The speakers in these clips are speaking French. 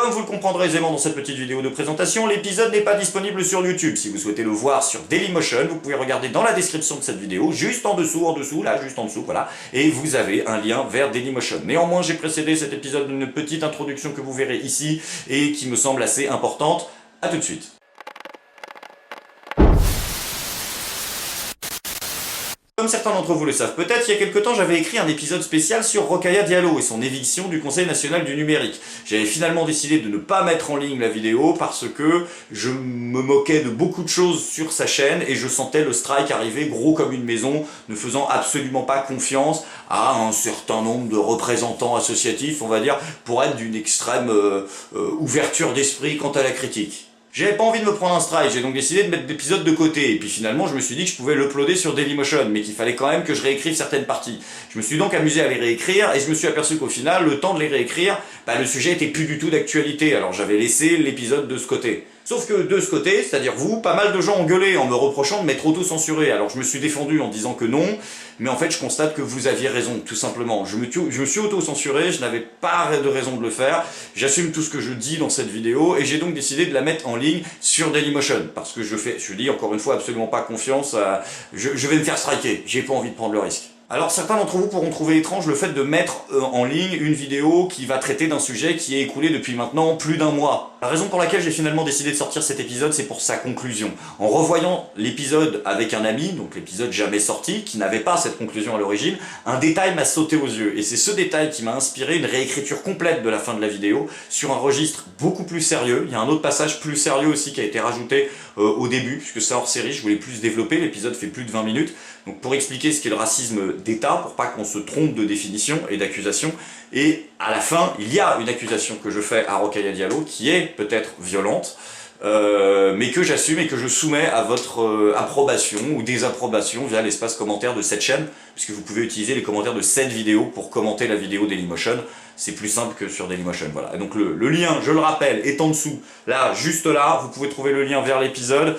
Comme vous le comprendrez aisément dans cette petite vidéo de présentation, l'épisode n'est pas disponible sur YouTube. Si vous souhaitez le voir sur Dailymotion, vous pouvez regarder dans la description de cette vidéo, juste en dessous, là, juste en dessous, voilà, et vous avez un lien vers Dailymotion. Néanmoins, j'ai précédé cet épisode d'une petite introduction que vous verrez ici, et qui me semble assez importante. A tout de suite. Comme certains d'entre vous le savent peut-être, il y a quelque temps j'avais écrit un épisode spécial sur Rokhaya Diallo et son éviction du Conseil national du numérique. J'avais finalement décidé de ne pas mettre en ligne la vidéo parce que je me moquais de beaucoup de choses sur sa chaîne et je sentais le strike arriver gros comme une maison, ne faisant absolument pas confiance à un certain nombre de représentants associatifs, on va dire, pour être d'une extrême ouverture d'esprit quant à la critique. J'avais pas envie de me prendre un strike, j'ai donc décidé de mettre l'épisode de côté, et puis finalement je me suis dit que je pouvais l'uploader sur Dailymotion, mais qu'il fallait quand même que je réécrive certaines parties. Je me suis donc amusé à les réécrire, et je me suis aperçu qu'au final, le temps de les réécrire, le sujet était plus du tout d'actualité, alors j'avais laissé l'épisode de ce côté. Sauf que de ce côté, c'est-à-dire vous, pas mal de gens ont gueulé en me reprochant de m'être auto-censuré, alors je me suis défendu en disant que non, mais en fait je constate que vous aviez raison, tout simplement. Je me suis auto-censuré, je n'avais pas de raison de le faire, j'assume tout ce que je dis dans cette vidéo, et j'ai donc décidé de la mettre en ligne sur Dailymotion, parce que je dis encore une fois absolument pas confiance à... Je vais me faire striker, j'ai pas envie de prendre le risque. Alors certains d'entre vous pourront trouver étrange le fait de mettre en ligne une vidéo qui va traiter d'un sujet qui est écoulé depuis maintenant plus d'un mois. La raison pour laquelle j'ai finalement décidé de sortir cet épisode, c'est pour sa conclusion. En revoyant l'épisode avec un ami, donc l'épisode jamais sorti, qui n'avait pas cette conclusion à l'origine, un détail m'a sauté aux yeux. Et c'est ce détail qui m'a inspiré une réécriture complète de la fin de la vidéo, sur un registre beaucoup plus sérieux. Il y a un autre passage plus sérieux aussi qui a été rajouté au début, puisque c'est hors série, je voulais plus développer, l'épisode fait plus de 20 minutes. Donc pour expliquer ce qu'est le racisme d'État, pour pas qu'on se trompe de définition et d'accusation. Et à la fin, il y a une accusation que je fais à Rokhaya Diallo, qui est peut-être violente, mais que j'assume et que je soumets à votre approbation ou désapprobation via l'espace commentaire de cette chaîne, puisque vous pouvez utiliser les commentaires de cette vidéo pour commenter la vidéo Dailymotion. C'est plus simple que sur Dailymotion, voilà. Et donc le lien, je le rappelle, est en dessous, là, juste là, vous pouvez trouver le lien vers l'épisode.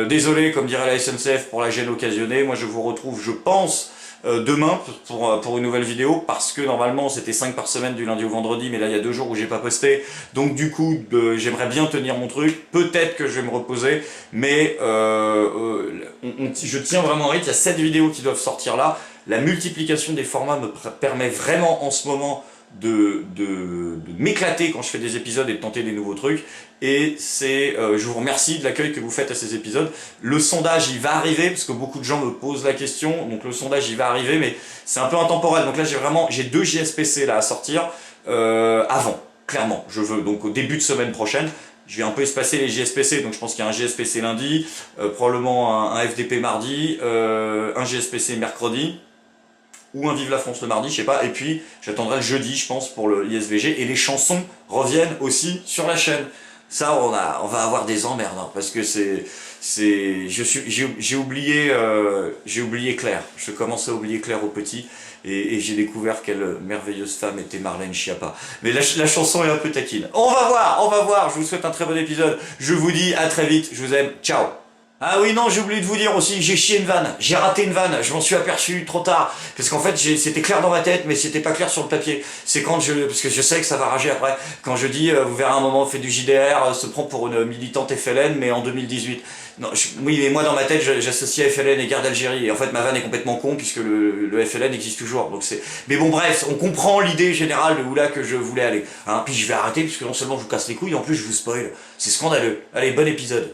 Désolé, comme dirait la SNCF, pour la gêne occasionnée, moi je vous retrouve, je pense, demain pour une nouvelle vidéo, parce que normalement c'était 5 par semaine du lundi au vendredi, mais là il y a 2 jours où j'ai pas posté, donc du coup j'aimerais bien tenir mon truc, peut-être que je vais me reposer, mais je tiens vraiment en rythme, il y a 7 vidéos qui doivent sortir là, la multiplication des formats me permet vraiment en ce moment de m'éclater quand je fais des épisodes et de tenter des nouveaux trucs, et je vous remercie de l'accueil que vous faites à ces épisodes. Le sondage il va arriver, parce que beaucoup de gens me posent la question, donc le sondage il va arriver, mais c'est un peu intemporel, donc là j'ai 2 JSPC là à sortir, avant, clairement, je veux, donc au début de semaine prochaine. Je vais un peu espacer les JSPC, donc je pense qu'il y a un JSPC lundi, probablement un FDP mardi, un JSPC mercredi, ou un Vive la France le mardi, je sais pas, et puis j'attendrai le jeudi, je pense, pour le ISVG, et les chansons reviennent aussi sur la chaîne. Ça, on va avoir des emmerdes, hein, parce que j'ai oublié Claire. Je commence à oublier Claire au petit, et j'ai découvert quelle merveilleuse femme était Marlène Schiappa. Mais la chanson est un peu taquine. On va voir, je vous souhaite un très bon épisode, je vous dis à très vite, je vous aime, ciao. Ah oui, non, j'ai oublié de vous dire aussi, j'ai chié une vanne, j'ai raté une vanne, je m'en suis aperçu trop tard, parce qu'en fait c'était clair dans ma tête, mais c'était pas clair sur le papier. C'est parce que je sais que ça va rager après, quand je dis, vous verrez un moment, on fait du JDR, se prend pour une militante FLN, mais en 2018. Non, oui, mais moi dans ma tête, j'associe FLN et guerre d'Algérie, et en fait ma vanne est complètement con, puisque le FLN existe toujours, donc c'est... Mais bon, bref, on comprend l'idée générale de où là que je voulais aller. Hein, puis je vais arrêter, puisque non seulement je vous casse les couilles, en plus je vous spoil. C'est scandaleux. Allez, bon épisode.